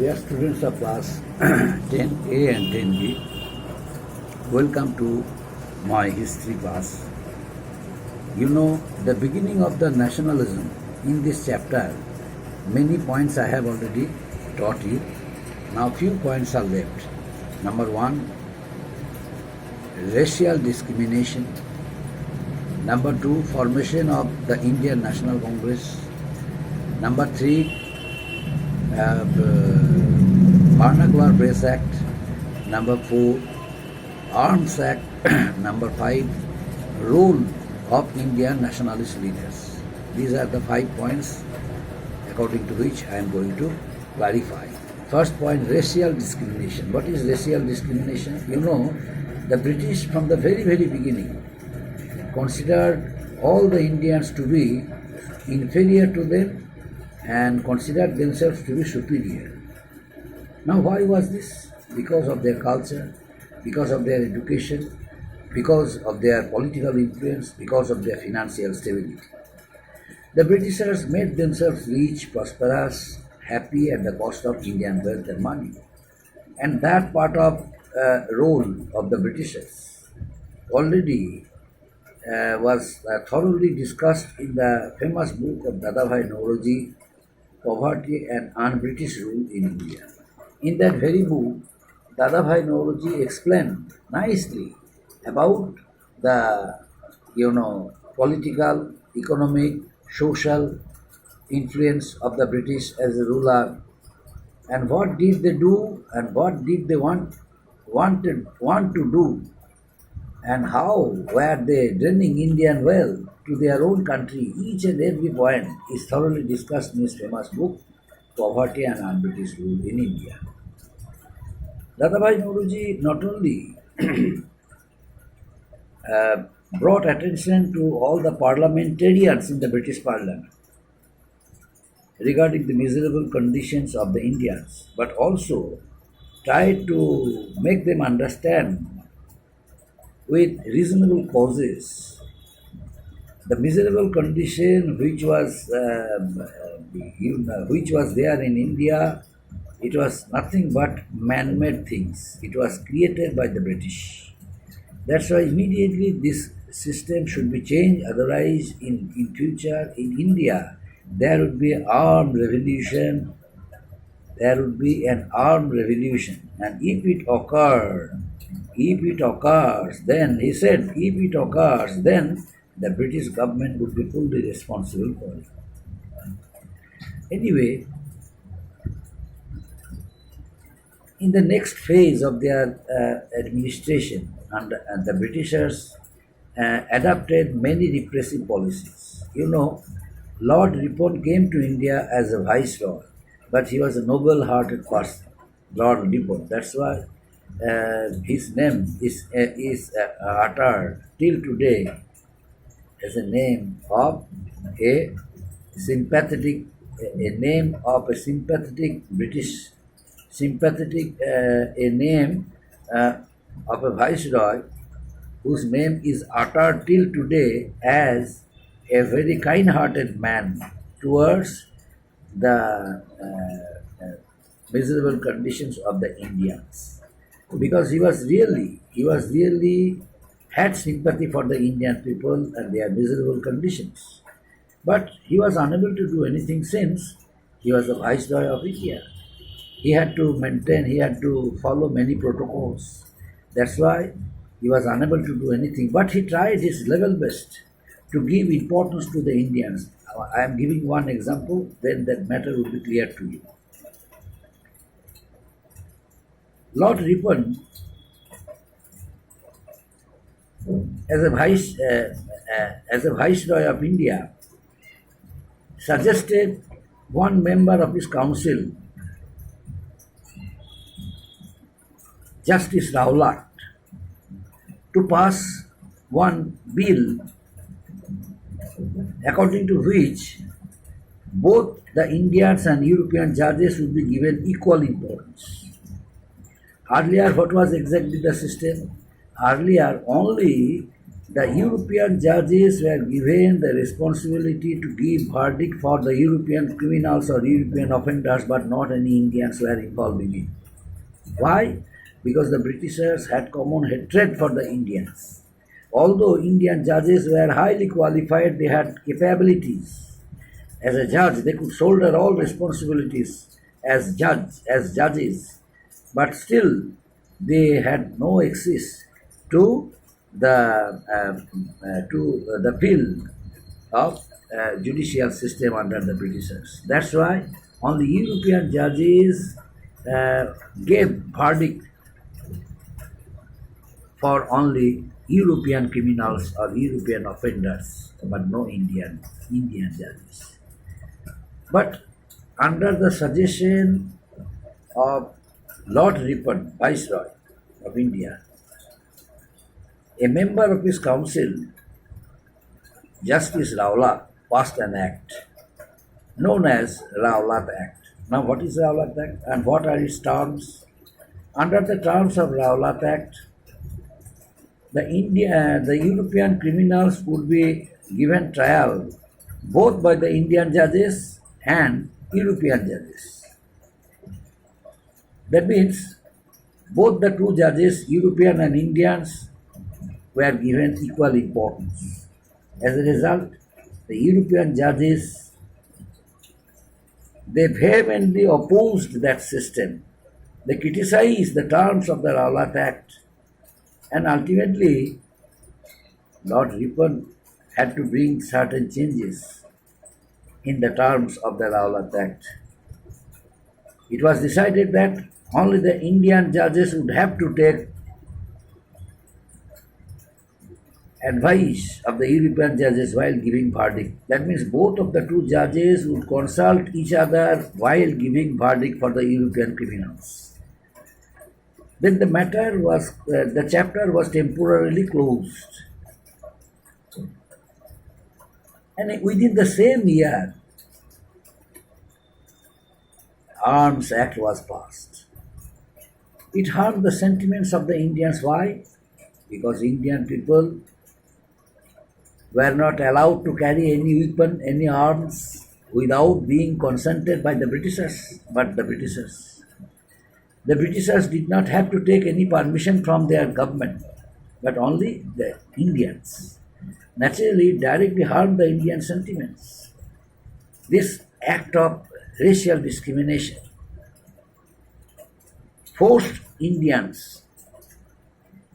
Dear students of class 10A and 10B, welcome to my history class. You know, the beginning of the nationalism in this chapter, many points I have already taught you. Now few points are left. Number 1, racial discrimination. Number 2, formation of the Indian National Congress. Number 3, Barnacular Brace Act. Number 4, Arms Act. Number 5, role of Indian nationalist leaders. These are the 5 points according to which I am going to clarify. First point, racial discrimination. What is racial discrimination? You know, the British from the very beginning considered all the Indians to be inferior to them and considered themselves to be superior. Now why was this? Because of their culture, because of their education, because of their political influence, because of their financial stability. The Britishers made themselves rich, prosperous, happy at the cost of Indian wealth and money. And that part of role of the Britishers already was thoroughly discussed in the famous book of Dadabhai Naoroji, Poverty and Un-British Rule in India. In that very book, Dadabhai Naoroji explained nicely about the, political, economic, social influence of the British as a ruler, and what did they do and what did they want to do, and how were they draining Indian wealth to their own country. Each and every point is thoroughly discussed in his famous book, Poverty and Un-British Rule in India. Dadabhai Naoroji not only brought attention to all the parliamentarians in the British Parliament regarding the miserable conditions of the Indians, but also tried to make them understand with reasonable causes the miserable condition which was there in India. It was nothing but man-made things. It was created by the British. That's why immediately this system should be changed. Otherwise, in future in India, there would be an armed revolution. And if it occurs, then he said, then the British government would be fully responsible for it. Anyway, in the next phase of their administration, and the Britishers adopted many repressive policies. You know, Lord Ripon came to India as a viceroy, but he was a noble-hearted person, Lord Ripon. That's why his name is uttered till today as a name of a sympathetic British, a name of a viceroy whose name is uttered till today as a very kind-hearted man towards the miserable conditions of the Indians, because he was really had sympathy for the Indian people and their miserable conditions. But he was unable to do anything since he was the viceroy of India. He had to follow many protocols. That's why he was unable to do anything. But he tried his level best to give importance to the Indians. I am giving one example, then that matter will be clear to you. Lord Ripon, as a viceroy of India, suggested one member of his council, Justice Rowlatt, to pass one bill according to which both the Indians and European judges would be given equal importance. Earlier, what was exactly the system? Earlier, only The European judges were given the responsibility to give verdict for the European criminals or European offenders, but not any Indians were involved in it. Why? Because the Britishers had common hatred for the Indians. Although Indian judges were highly qualified, they had capabilities. As a judge, they could shoulder all responsibilities as judges, but still they had no access to the field of judicial system under the Britishers. That's why only European judges gave verdict for only European criminals or European offenders, but no Indian judges. But under the suggestion of Lord Ripon, Viceroy of India, a member of his council, Justice Rowlatt, passed an act known as Rowlatt Act. Now, what is Rowlatt Act and what are its terms? Under the terms of Rowlatt Act, the European criminals would be given trial both by the Indian judges and European judges. That means both the two judges, European and Indians, were given equal importance. As a result, the European judges, they vehemently opposed that system. They criticized the terms of the Rowlatt Act, and ultimately Lord Ripon had to bring certain changes in the terms of the Rowlatt Act. It was decided that only the Indian judges would have to take advice of the European judges while giving verdict. That means both of the two judges would consult each other while giving verdict for the European criminals. Then the chapter was temporarily closed. And within the same year, Arms Act was passed. It harmed the sentiments of the Indians. Why? Because Indian people were not allowed to carry any weapon, any arms, without being consented by the Britishers. But the Britishers did not have to take any permission from their government, but only the Indians. Naturally, it directly harmed the Indian sentiments. This act of racial discrimination forced Indians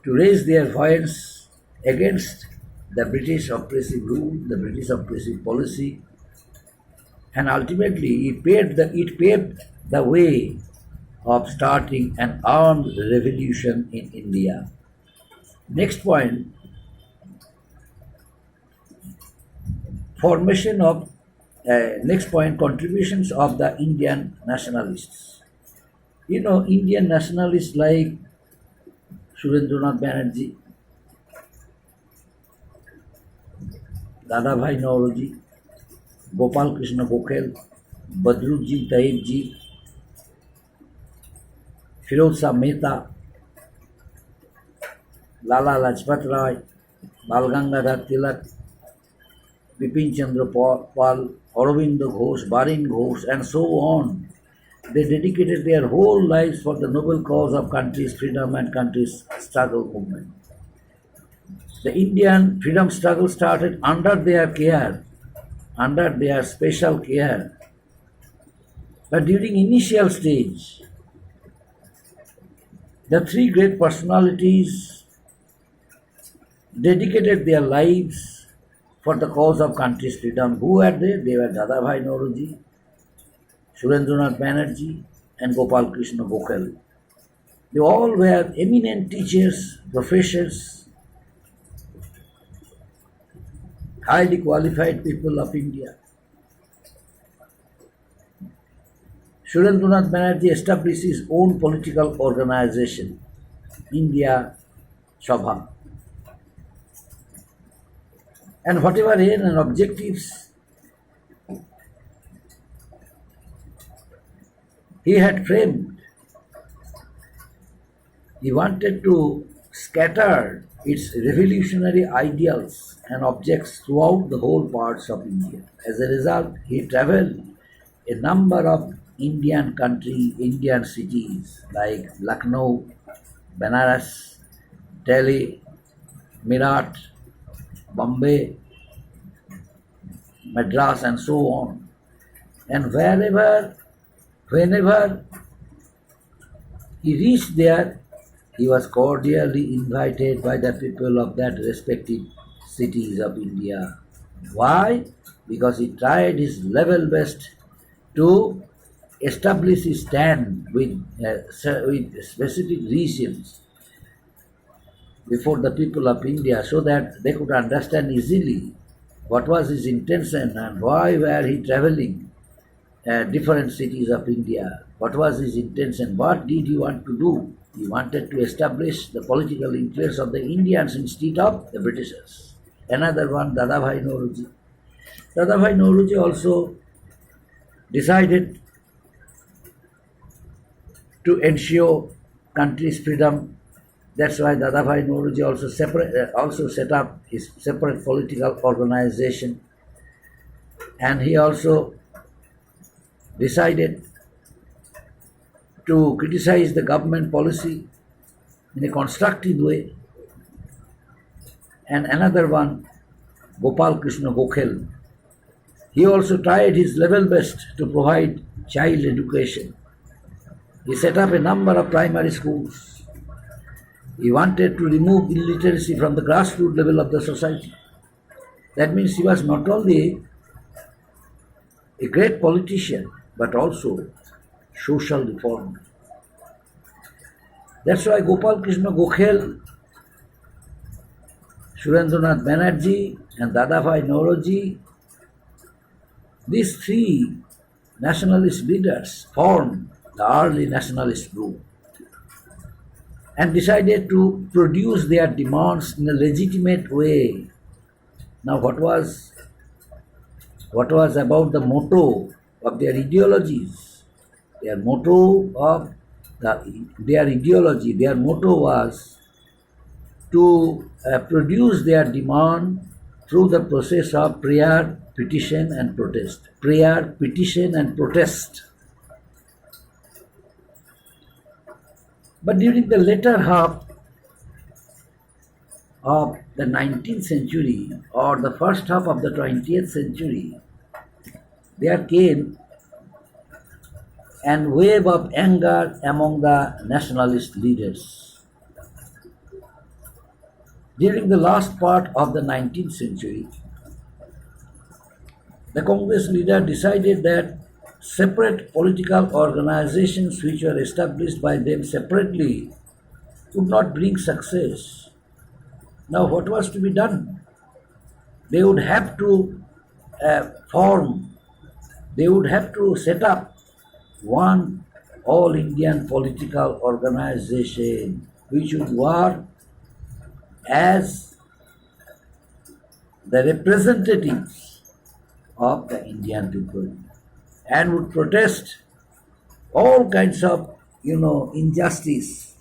to raise their voice against the British oppressive rule, the British oppressive policy, and ultimately it paved the way of starting an armed revolution in India. Next point, contributions of the Indian nationalists. You know, Indian nationalists like Surendranath Banerjee, Dadabhai Naoroji, Gopal Krishna Gokhale, Badruddin Tayebji, Firoz Shah Mehta, Lala Lajpat Rai, Bal Gangadhar Tilak, Bipin Chandra Pal, Aurobindo Ghosh, Barin Ghosh, and so on. They dedicated their whole lives for the noble cause of country's freedom and country's struggle movement. The Indian freedom struggle started under their care, under their special care. But during initial stage, the three great personalities dedicated their lives for the cause of country's freedom. Who were they? They were Dadabhai Naoroji, Surendranath Banerjee, and Gopal Krishna Gokhale. They all were eminent teachers, professors, highly qualified people of India. Surendranath Banerjee established his own political organization, India Sabha. And whatever aim and objectives he had framed, he wanted to scatter its revolutionary ideals and objects throughout the whole parts of India. As a result, he traveled a number of Indian cities like Lucknow, Banaras, Delhi, Meerut, Bombay, Madras, and so on. And whenever he reached there, he was cordially invited by the people of that respective cities of India. Why? Because he tried his level best to establish his stand with specific regions before the people of India so that they could understand easily what was his intention and why were he traveling different cities of India. What was his intention? What did he want to do? He wanted to establish the political influence of the Indians instead of the Britishers. Another one, Dadabhai Nauroji. Dadabhai Nauroji also decided to ensure country's freedom. That's why Dadabhai Nauroji also set up his separate political organization, and he also decided to criticize the government policy in a constructive way. And another one, Gopal Krishna Gokhale, he also tried his level best to provide child education. He set up a number of primary schools. He wanted to remove illiteracy from the grassroots level of the society. That means he was not only a great politician, but also social reformer. That's why Gopal Krishna Gokhale, Surendranath Banerjee, and Dadabhai Nauroji, these three nationalist leaders formed the early nationalist group and decided to produce their demands in a legitimate way. Now, what was about the motto of their ideologies? Their motto was to produce their demand through the process of prayer, petition, and protest. Prayer, petition, and protest. But during the later half of the 19th century or the first half of the 20th century, there came an wave of anger among the nationalist leaders. During the last part of the 19th century, the Congress leader decided that separate political organizations which were established by them separately would not bring success. Now, what was to be done? They would have to set up one all Indian political organization which would work as the representatives of the Indian people and would protest all kinds of injustice